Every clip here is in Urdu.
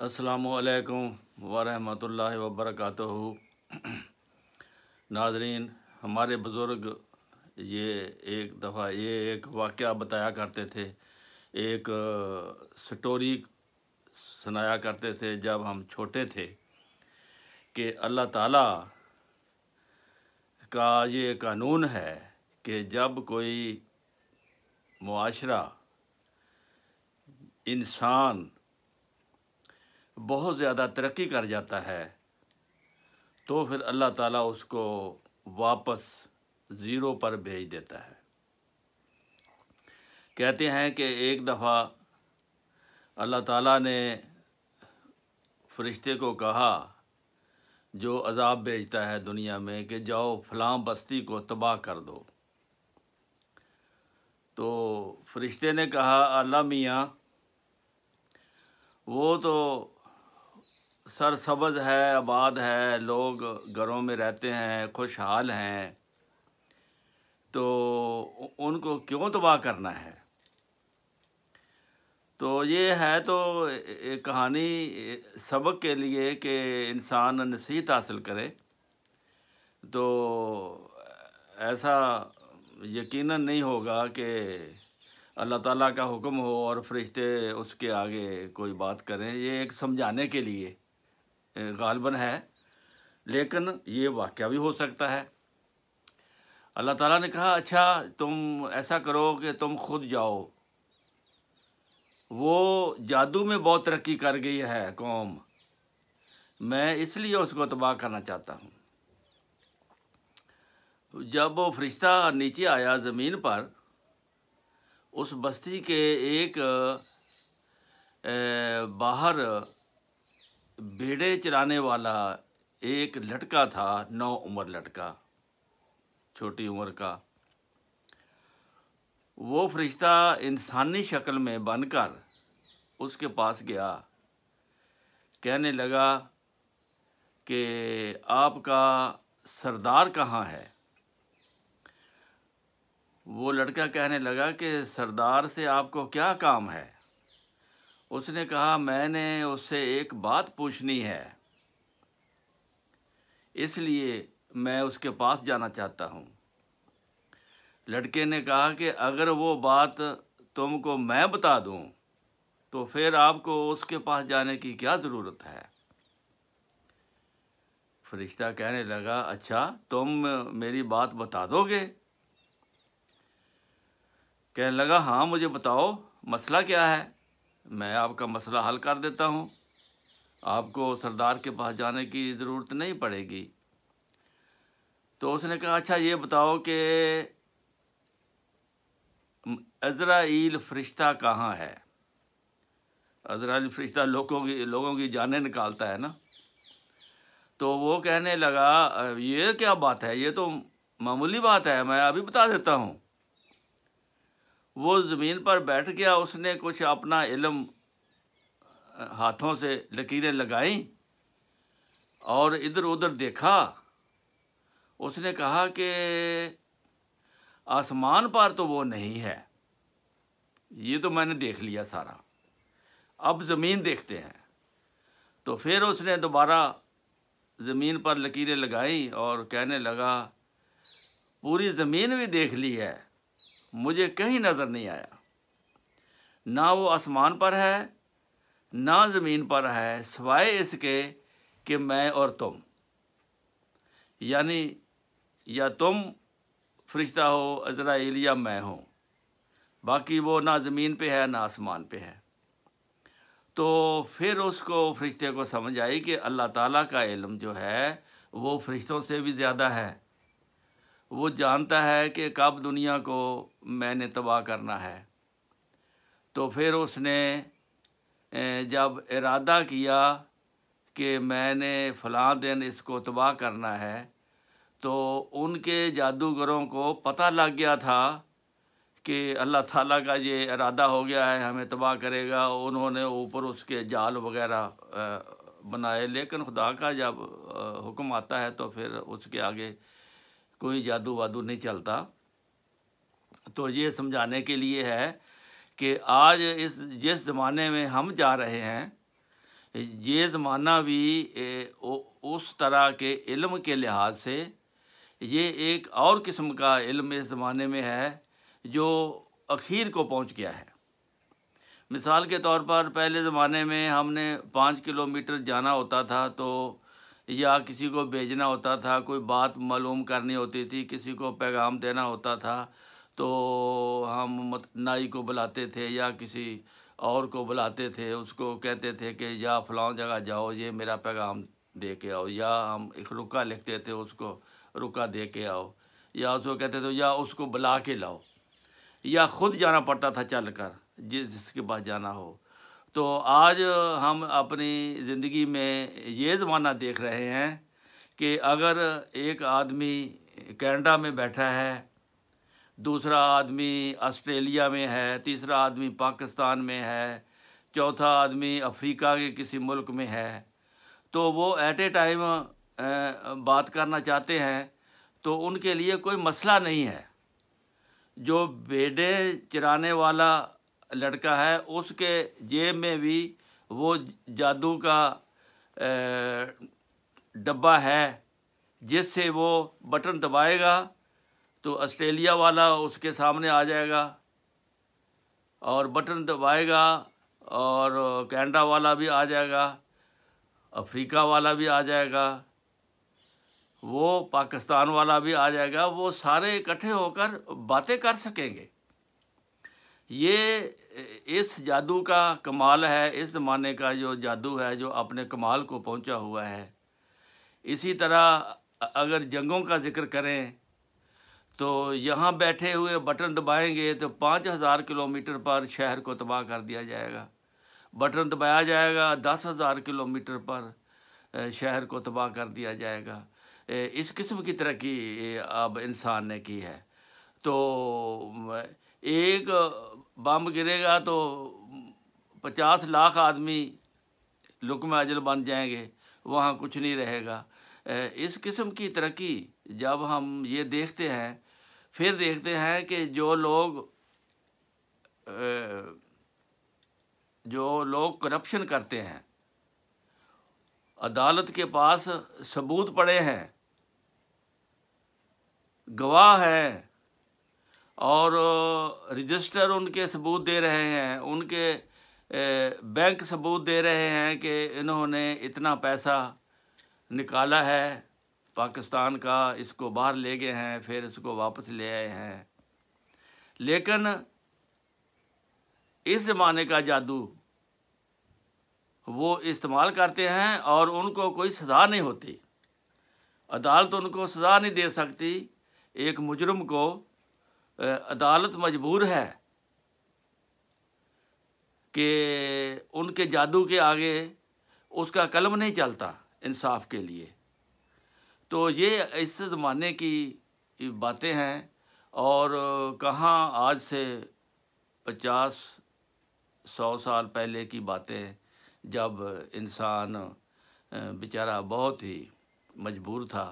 السلام علیکم ورحمۃ اللہ وبرکاتہ۔ ناظرین، ہمارے بزرگ یہ ایک دفعہ ایک واقعہ بتایا کرتے تھے، ایک سٹوری سنایا کرتے تھے جب ہم چھوٹے تھے، کہ اللہ تعالیٰ کا یہ قانون ہے کہ جب کوئی معاشرہ، انسان بہت زیادہ ترقی کر جاتا ہے تو پھر اللہ تعالیٰ اس کو واپس زیرو پر بھیج دیتا ہے۔ کہتے ہیں کہ ایک دفعہ اللہ تعالیٰ نے فرشتے کو کہا جو عذاب بھیجتا ہے دنیا میں، کہ جاؤ فلاں بستی کو تباہ کر دو۔ تو فرشتے نے کہا اللہ میاں، وہ تو سرسبز ہے، آباد ہے، لوگ گھروں میں رہتے ہیں، خوشحال ہیں، تو ان کو کیوں تباہ کرنا ہے؟ تو یہ ہے تو ایک کہانی سبق کے لیے کہ انسان نصیحت حاصل کرے، تو ایسا یقیناً نہیں ہوگا کہ اللہ تعالیٰ کا حکم ہو اور فرشتے اس کے آگے کوئی بات کریں۔ یہ ایک سمجھانے کے لیے غالباً ہے، لیکن یہ واقعہ بھی ہو سکتا ہے۔ اللہ تعالیٰ نے کہا اچھا تم ایسا کرو کہ تم خود جاؤ، وہ جادو میں بہت ترقی کر گئی ہے قوم، میں اس لیے اس کو تباہ کرنا چاہتا ہوں۔ جب وہ فرشتہ نیچے آیا زمین پر، اس بستی کے ایک باہر بھیڑیں چرانے والا ایک لڑکا تھا، نو عمر لڑکا، چھوٹی عمر کا۔ وہ فرشتہ انسانی شکل میں بن کر اس کے پاس گیا، کہنے لگا کہ آپ کا سردار کہاں ہے؟ وہ لڑکا کہنے لگا کہ سردار سے آپ کو کیا کام ہے؟ اس نے کہا میں نے اس سے ایک بات پوچھنی ہے، اس لیے میں اس کے پاس جانا چاہتا ہوں۔ لڑکے نے کہا کہ اگر وہ بات تم کو میں بتا دوں تو پھر آپ کو اس کے پاس جانے کی کیا ضرورت ہے؟ فرشتہ کہنے لگا اچھا تم میری بات بتا دو گے؟ کہنے لگا ہاں مجھے بتاؤ مسئلہ کیا ہے، میں آپ کا مسئلہ حل کر دیتا ہوں، آپ کو سردار کے پاس جانے کی ضرورت نہیں پڑے گی۔ تو اس نے کہا اچھا یہ بتاؤ کہ عزرائیل فرشتہ کہاں ہے؟ عزرائیل فرشتہ لوگوں کی جانیں نکالتا ہے نا۔ تو وہ کہنے لگا یہ کیا بات ہے، یہ تو معمولی بات ہے، میں ابھی بتا دیتا ہوں۔ وہ زمین پر بیٹھ گیا، اس نے کچھ اپنا علم ہاتھوں سے لکیریں لگائیں اور ادھر ادھر دیکھا۔ اس نے کہا کہ آسمان پر تو وہ نہیں ہے، یہ تو میں نے دیکھ لیا سارا، اب زمین دیکھتے ہیں۔ تو پھر اس نے دوبارہ زمین پر لکیریں لگائیں اور کہنے لگا پوری زمین بھی دیکھ لی ہے، مجھے کہیں نظر نہیں آیا، نہ وہ آسمان پر ہے نہ زمین پر ہے، سوائے اس کے کہ میں اور تم، یعنی یا تم فرشتہ ہو عزرائیل یا میں ہوں، باقی وہ نہ زمین پہ ہے نہ آسمان پہ ہے۔ تو پھر اس کو فرشتے کو سمجھ آئی کہ اللہ تعالیٰ کا علم جو ہے وہ فرشتوں سے بھی زیادہ ہے، وہ جانتا ہے کہ کب دنیا کو میں نے تباہ کرنا ہے۔ تو پھر اس نے جب ارادہ کیا کہ میں نے فلاں دن اس کو تباہ کرنا ہے، تو ان کے جادوگروں کو پتہ لگ گیا تھا کہ اللہ تعالیٰ کا یہ ارادہ ہو گیا ہے ہمیں تباہ کرے گا۔ انہوں نے اوپر اس کے جال وغیرہ بنائے، لیکن خدا کا جب حکم آتا ہے تو پھر اس کے آگے کوئی جادو وادو نہیں چلتا۔ تو یہ سمجھانے کے لیے ہے کہ آج جس زمانے میں ہم جا رہے ہیں، یہ زمانہ بھی اس طرح کے علم کے لحاظ سے یہ ایک اور قسم کا علم اس زمانے میں ہے جو اخیر کو پہنچ گیا ہے۔ مثال کے طور پر پہلے زمانے میں ہم نے 5 کلومیٹر جانا ہوتا تھا تو یا کسی کو بھیجنا ہوتا تھا، کوئی بات معلوم کرنی ہوتی تھی، کسی کو پیغام دینا ہوتا تھا تو ہم نائی کو بلاتے تھے یا کسی اور کو بلاتے تھے، اس کو کہتے تھے کہ یا فلاں جگہ جاؤ، یہ میرا پیغام دے کے آؤ، یا ہم ایک رکا لکھتے تھے، اس کو رکا دے کے آؤ، یا اس کو کہتے تھے یا اس کو بلا کے لاؤ، یا خود جانا پڑتا تھا چل کر جس کے پاس جانا ہو۔ تو آج ہم اپنی زندگی میں یہ زمانہ دیکھ رہے ہیں کہ اگر ایک آدمی کینیڈا میں بیٹھا ہے، دوسرا آدمی آسٹریلیا میں ہے، تیسرا آدمی پاکستان میں ہے، چوتھا آدمی افریقہ کے کسی ملک میں ہے، تو وہ ایٹ اے ٹائم بات کرنا چاہتے ہیں تو ان کے لیے کوئی مسئلہ نہیں ہے۔ جو بھیڑیں چرانے والا لڑکا ہے اس کے جیب میں بھی وہ جادو کا ڈبہ ہے جس سے وہ بٹن دبائے گا تو آسٹریلیا والا اس کے سامنے آ جائے گا، اور بٹن دبائے گا اور کینیڈا والا بھی آ جائے گا، افریقہ والا بھی آ جائے گا، وہ پاکستان والا بھی آ جائے گا، وہ سارے اکٹھے ہو کر باتیں کر سکیں گے۔ یہ اس جادو کا کمال ہے، اس زمانے کا جو جادو ہے جو اپنے کمال کو پہنچا ہوا ہے۔ اسی طرح اگر جنگوں کا ذکر کریں تو یہاں بیٹھے ہوئے بٹن دبائیں گے تو 5000 کلومیٹر پر شہر کو تباہ کر دیا جائے گا، بٹن دبایا جائے گا 10,000 کلومیٹر پر شہر کو تباہ کر دیا جائے گا۔ اس قسم کی ترقی اب انسان نے کی ہے۔ تو ایک بم گرے گا تو 50 لاکھ آدمی لقمہ اجل بن جائیں گے، وہاں کچھ نہیں رہے گا۔ اس قسم کی ترقی جب ہم یہ دیکھتے ہیں، پھر دیکھتے ہیں کہ جو لوگ کرپشن کرتے ہیں، عدالت کے پاس ثبوت پڑے ہیں، گواہ ہیں، اور رجسٹر ان کے ثبوت دے رہے ہیں، ان کے بینک ثبوت دے رہے ہیں کہ انہوں نے اتنا پیسہ نکالا ہے پاکستان کا، اس کو باہر لے گئے ہیں، پھر اس کو واپس لے آئے ہیں۔ لیکن اس زمانے کا جادو وہ استعمال کرتے ہیں اور ان کو کوئی سزا نہیں ہوتی، عدالت ان کو سزا نہیں دے سکتی۔ ایک مجرم کو عدالت مجبور ہے کہ ان کے جادو کے آگے اس کا قلم نہیں چلتا انصاف کے لیے۔ تو یہ اس زمانے کی باتیں ہیں، اور کہاں آج سے 50-100 سال پہلے کی باتیں، جب انسان بیچارہ بہت ہی مجبور تھا،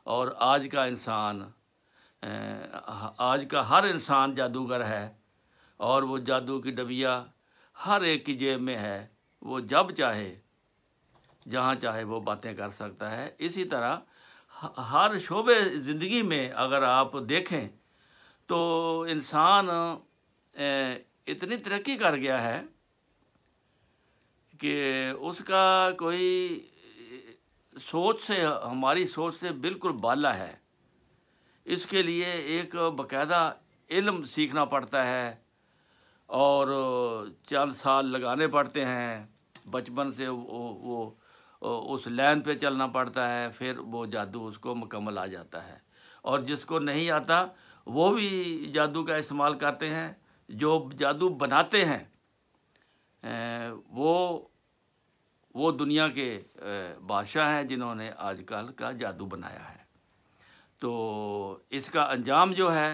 اور آج کا انسان، آج کا ہر انسان جادوگر ہے، اور وہ جادو کی ڈبیا ہر ایک کی جیب میں ہے، وہ جب چاہے جہاں چاہے وہ باتیں کر سکتا ہے۔ اسی طرح ہر شعبے زندگی میں اگر آپ دیکھیں تو انسان اتنی ترقی کر گیا ہے کہ اس کا کوئی سوچ سے، ہماری سوچ سے بالکل بالا ہے۔ اس کے لیے ایک باقاعدہ علم سیکھنا پڑتا ہے، اور چند سال لگانے پڑتے ہیں، بچپن سے وہ اس لائن پہ چلنا پڑتا ہے، پھر وہ جادو اس کو مکمل آ جاتا ہے۔ اور جس کو نہیں آتا وہ بھی جادو کا استعمال کرتے ہیں۔ جو جادو بناتے ہیں وہ دنیا کے بادشاہ ہیں جنہوں نے آج کل کا جادو بنایا ہے۔ تو اس کا انجام جو ہے،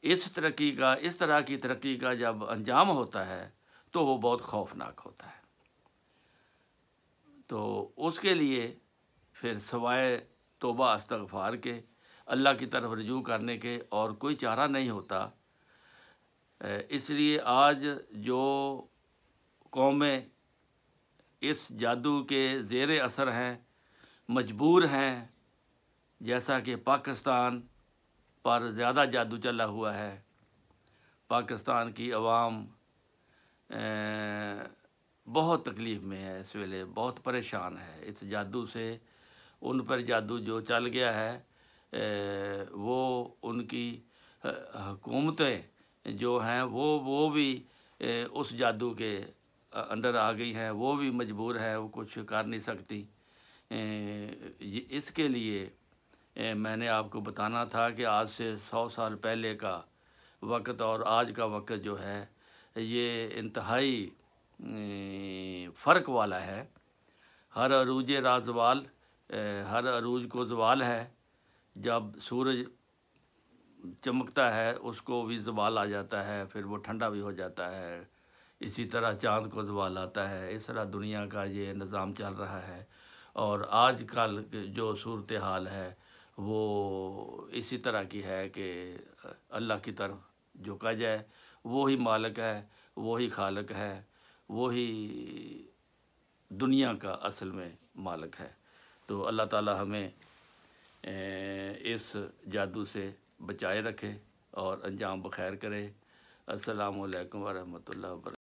اس طرح کی ترقی کا جب انجام ہوتا ہے تو وہ بہت خوفناک ہوتا ہے۔ تو اس کے لیے پھر سوائے توبہ استغفار کے، اللہ کی طرف رجوع کرنے کے اور کوئی چارہ نہیں ہوتا۔ اس لیے آج جو قومیں اس جادو کے زیر اثر ہیں، مجبور ہیں، جیسا کہ پاکستان پر زیادہ جادو چلا ہوا ہے۔ پاکستان کی عوام بہت تکلیف میں ہے، اس ویلے بہت پریشان ہے اس جادو سے۔ ان پر جادو جو چل گیا ہے وہ ان کی حکومتیں جو ہیں وہ بھی اس جادو کے انڈر آ گئی ہیں، وہ بھی مجبور ہیں، وہ کچھ کر نہیں سکتی۔ اس کے لیے میں نے آپ کو بتانا تھا کہ آج سے 100 سال پہلے کا وقت اور آج کا وقت جو ہے یہ انتہائی فرق والا ہے۔ ہر عروج راز زوال، ہر عروج کو زوال ہے۔ جب سورج چمکتا ہے اس کو بھی زوال آ جاتا ہے، پھر وہ ٹھنڈا بھی ہو جاتا ہے۔ اسی طرح چاند کو زوال آتا ہے۔ اس طرح دنیا کا یہ نظام چل رہا ہے، اور آج کل جو صورتحال ہے وہ اسی طرح کی ہے کہ اللہ کی طرف جھکا جائے۔ وہی مالک ہے، وہی خالق ہے، وہی دنیا کا اصل میں مالک ہے۔ تو اللہ تعالی ہمیں اس جادو سے بچائے رکھے اور انجام بخیر کرے۔ السلام علیکم ورحمۃ اللہ وبرکاتہ۔